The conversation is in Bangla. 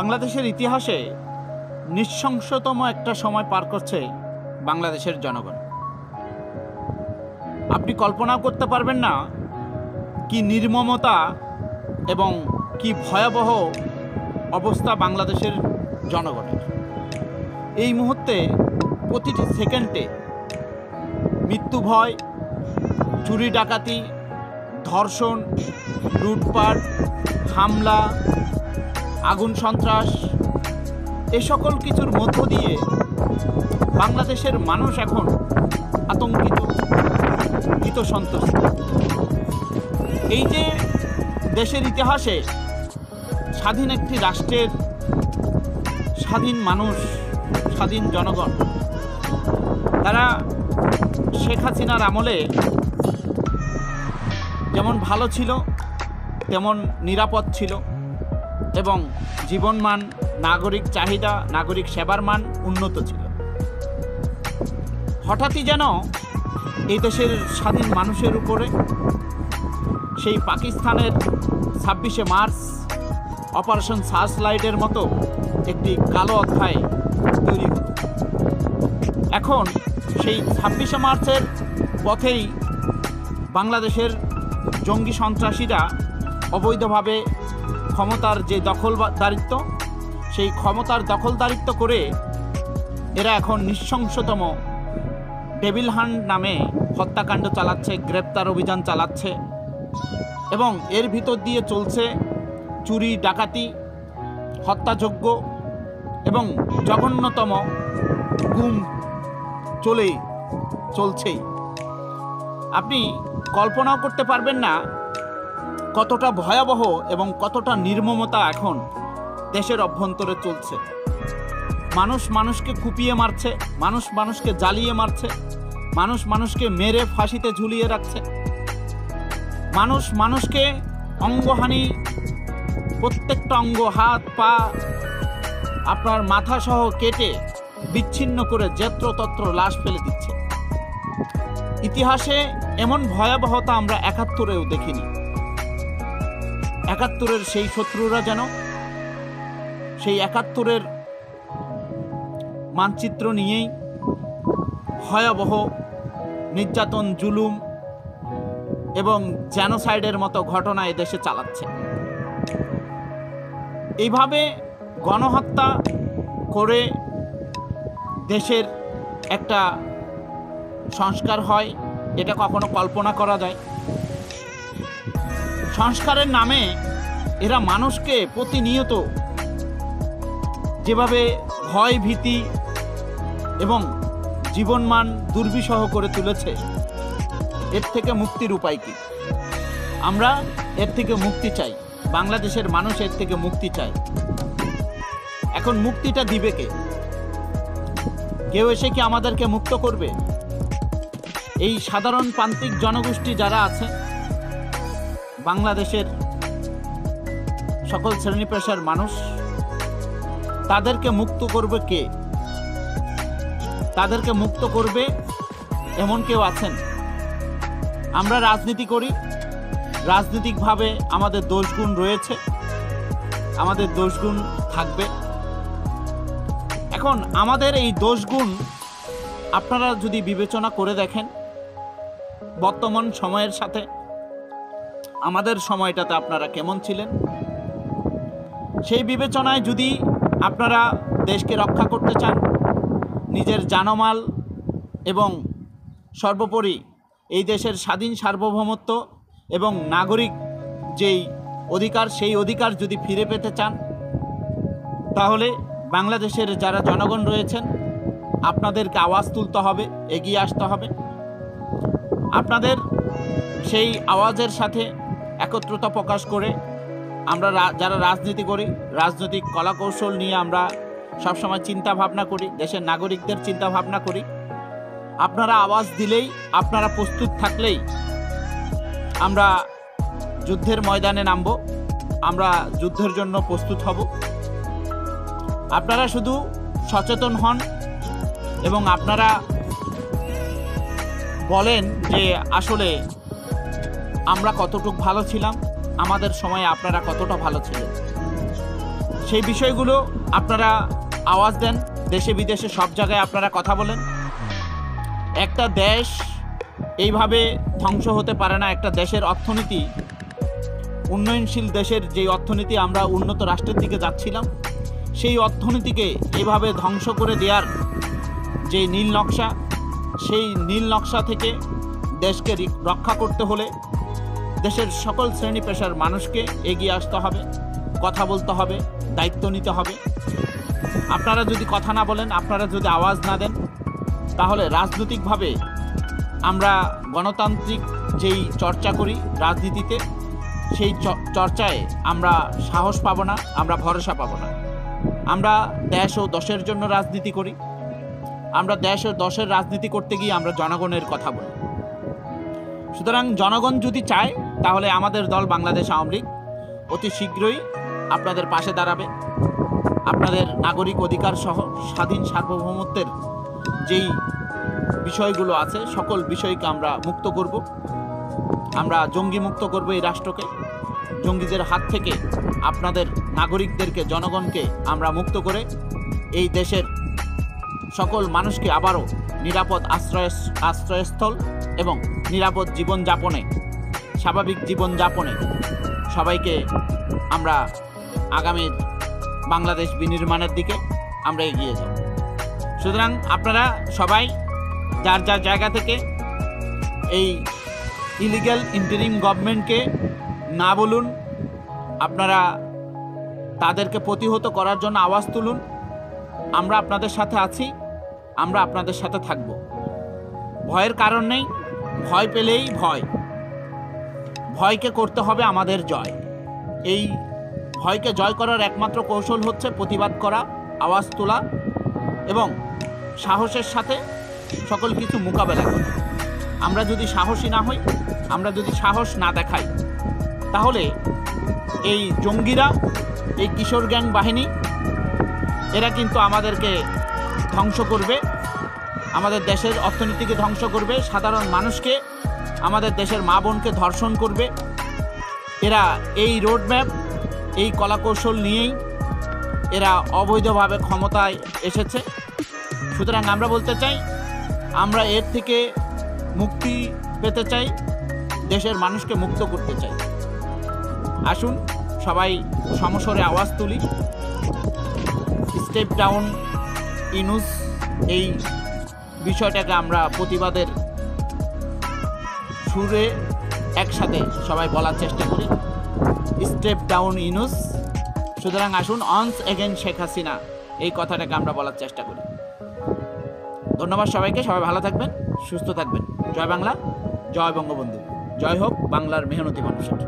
বাংলাদেশের ইতিহাসে নৃশংসতম একটা সময় পার করছে বাংলাদেশের জনগণ। আপনি কল্পনাও করতে পারবেন না কি নির্মমতা এবং কি ভয়াবহ অবস্থা বাংলাদেশের জনগণের। এই মুহূর্তে প্রতিটি সেকেন্ডে মৃত্যু ভয়, চুরি ডাকাতি, ধর্ষণ, লুটপাট, হামলা, আগুন সন্ত্রাস, এ সকল কিছুর মধ্য দিয়ে বাংলাদেশের মানুষ এখন আতঙ্কিত, ভীতসন্ত্রস্ত। এই যে দেশের ইতিহাসে স্বাধীন একটি রাষ্ট্রের স্বাধীন মানুষ, স্বাধীন জনগণ, তারা শেখ হাসিনার আমলে যেমন ভালো ছিল তেমন নিরাপদ ছিল এবং জীবনমান, নাগরিক চাহিদা, নাগরিক সেবার মান উন্নত ছিল। হঠাৎই যেন এই দেশের স্বাধীন মানুষের উপরে সেই পাকিস্তানের 26শে মার্চ অপারেশন সার্চলাইটের মতো একটি কালো অধ্যায় তৈরি হলো। এখন সেই 26শে মার্চের পথেই বাংলাদেশের জঙ্গি সন্ত্রাসীরা অবৈধভাবে ক্ষমতার যে দখলদারিত্ব, সেই ক্ষমতার দখলদারিত্ব করে এরা এখন নৃশংসতম ডেভিল হান্ট নামে হত্যাকাণ্ড চালাচ্ছে, গ্রেপ্তার অভিযান চালাচ্ছে এবং এর ভিতর দিয়ে চলছে চুরি ডাকাতি, হত্যাযজ্ঞ এবং জঘন্যতম গুম চলছেই। আপনি কল্পনাও করতে পারবেন না কতটা ভয়াবহ এবং কতটা নির্মমতা এখন দেশের অভ্যন্তরে চলছে। মানুষ মানুষকে কুপিয়ে মারছে, মানুষ মানুষকে জ্বালিয়ে মারছে, মানুষ মানুষকে মেরে ফাঁসিতে ঝুলিয়ে রাখছে, মানুষ মানুষকে অঙ্গহানি, প্রত্যেকটা অঙ্গ, হাত পা, আপনার মাথা সহ কেটে বিচ্ছিন্ন করে যত্রতত্র লাশ ফেলে দিচ্ছে। ইতিহাসে এমন ভয়াবহতা আমরা ৭১-এও দেখিনি। ৭১-এর সেই শত্রুরা যেন সেই ৭১-এর মানচিত্র নিয়েই ভয়াবহ নির্যাতন, জুলুম এবং জেনোসাইডের মতো ঘটনা এদেশে চালাচ্ছে। এইভাবে গণহত্যা করে দেশের একটা সংস্কার হয়, এটা কখনো কল্পনা করা যায়? সংস্কারের নামে এরা মানুষকে প্রতিনিয়ত যেভাবে ভয়, ভীতি এবং জীবনমান দুর্বিষহ করে তুলেছে, এর থেকে মুক্তির উপায় কি? আমরা এর থেকে মুক্তি চাই, বাংলাদেশের মানুষ এর থেকে মুক্তি চায়। এখন মুক্তিটা দিবে কে? কেউ এসে কি আমাদেরকে মুক্ত করবে? এই সাধারণ প্রান্তিক জনগোষ্ঠী যারা আছে, বাংলাদেশের সকল শ্রেণী পেশার মানুষ, তাদেরকে মুক্ত করবে কে? তাদেরকে মুক্ত করবে এমন কেউ আছেন? আমরা রাজনীতি করি, রাজনৈতিকভাবে আমাদের দোষগুণ রয়েছে, আমাদের দোষগুণ থাকবে। এখন আমাদের এই দোষগুণ আপনারা যদি বিবেচনা করে দেখেন, বর্তমান সময়ের সাথে আমাদের সময়টাতে আপনারা কেমন ছিলেন, সেই বিবেচনায় যদি আপনারা দেশকে রক্ষা করতে চান, নিজের জানমাল এবং সর্বোপরি এই দেশের স্বাধীন সার্বভৌমত্ব এবং নাগরিক যেই অধিকার, সেই অধিকার যদি ফিরে পেতে চান, তাহলে বাংলাদেশের যারা জনগণ রয়েছেন, আপনাদেরকে আওয়াজ তুলতে হবে, এগিয়ে আসতে হবে। আপনাদের সেই আওয়াজের সাথে একত্রতা প্রকাশ করে আমরা যারা রাজনীতি করি, রাজনৈতিক কলাকৌশল নিয়ে আমরা সবসময় চিন্তা ভাবনা করি, দেশের নাগরিকদের চিন্তা ভাবনা করি। আপনারা আওয়াজ দিলেই, আপনারা প্রস্তুত থাকলেই আমরা যুদ্ধের ময়দানে নামব, আমরা যুদ্ধের জন্য প্রস্তুত হব। আপনারা শুধু সচেতন হন এবং আপনারা বলেন যে আসলে আমরা কতটুকু ভালো ছিলাম, আমাদের সময়ে আপনারা কতটা ভালো ছিলেন। সেই বিষয়গুলো আপনারা আওয়াজ দেন, দেশে বিদেশে সব জায়গায় আপনারা কথা বলেন। একটা দেশ এইভাবে ধ্বংস হতে পারে না। একটা দেশের অর্থনীতি, উন্নয়নশীল দেশের যেই অর্থনীতি, আমরা উন্নত রাষ্ট্রের দিকে যাচ্ছিলাম, সেই অর্থনীতিকে এইভাবে ধ্বংস করে দেওয়ার যে নীল নকশা, সেই নীল নকশা থেকে দেশকে রক্ষা করতে হলে দেশের সকল শ্রেণী পেশার মানুষকে এগিয়ে আসতে হবে, কথা বলতে হবে, দায়িত্ব নিতে হবে। আপনারা যদি কথা না বলেন, আপনারা যদি আওয়াজ না দেন, তাহলে রাজনৈতিকভাবে আমরা গণতান্ত্রিক যেই চর্চা করি রাজনীতিতে, সেই চর্চায় আমরা সাহস পাবো না, আমরা ভরসা পাবো না। আমরা দেশ ও দশের জন্য রাজনীতি করি। আমরা দেশ ও দশের রাজনীতি করতে গিয়ে আমরা জনগণের কথা বলি। সুতরাং জনগণ যদি চায়, তাহলে আমাদের দল বাংলাদেশ আওয়ামী লীগ অতি শীঘ্রই আপনাদের পাশে দাঁড়াবে। আপনাদের নাগরিক অধিকার সহ স্বাধীন সার্বভৌমত্বের যেই বিষয়গুলো আছে, সকল বিষয়কে আমরা মুক্ত করব। আমরা জঙ্গি মুক্ত করব এই রাষ্ট্রকে। জঙ্গিদের হাত থেকে আপনাদের নাগরিকদেরকে, জনগণকে আমরা মুক্ত করে এই দেশের সকল মানুষকে আবারও নিরাপদ আশ্রয়স্থল এবং নিরাপদ জীবনযাপনে, স্বাভাবিক জীবনযাপনে সবাইকে আমরা আগামীর বাংলাদেশ বিনির্মাণের দিকে আমরা এগিয়ে যাব। সুতরাং আপনারা সবাই যার যার জায়গা থেকে এই ইলিগ্যাল ইন্টারিম গভর্নমেন্টকে না বলুন, আপনারা তাদেরকে প্রতিহত করার জন্য আওয়াজ তুলুন। আমরা আপনাদের সাথে আছি, আমরা আপনাদের সাথে থাকব। ভয়ের কারণ নেই, ভয় পেলেই ভয়কে করতে হবে আমাদের জয়। এই ভয়কে জয় করার একমাত্র কৌশল হচ্ছে প্রতিবাদ করা, আওয়াজ তোলা এবং সাহসের সাথে সকল কিছু মোকাবেলা করা। আমরা যদি সাহসী না হই, আমরা যদি সাহস না দেখাই, তাহলে এই জঙ্গিরা, এই কিশোর গ্যাং বাহিনী, এরা কিন্তু আমাদেরকে ধ্বংস করবে, আমাদের দেশের অর্থনীতিকে ধ্বংস করবে, সাধারণ মানুষকে, আমাদের দেশের মা বোনকে ধর্ষণ করবে। এরা এই রোডম্যাপ, এই কলাকৌশল নিয়েই এরা অবৈধভাবে ক্ষমতায় এসেছে। সুতরাং আমরা বলতে চাই, আমরা এর থেকে মুক্তি পেতে চাই, দেশের মানুষকে মুক্ত করতে চাই। আসুন সবাই সমস্বরে আওয়াজ তুলি। স্টেপ ডাউন ইউনূস, এই বিষয়টাকে আমরা প্রতিবাদের সুরে একসাথে সবাই বলার চেষ্টা করি, স্টেপ ডাউন ইউনূস। সুতরাং আসুন অনস এগেন শেখ হাসিনা, এই কথাটাকে আমরা বলার চেষ্টা করি। ধন্যবাদ সবাইকে, সবাই ভালো থাকবেন, সুস্থ থাকবেন। জয় বাংলা, জয় বঙ্গবন্ধু, জয় হোক বাংলার মেহনতি মানুষের।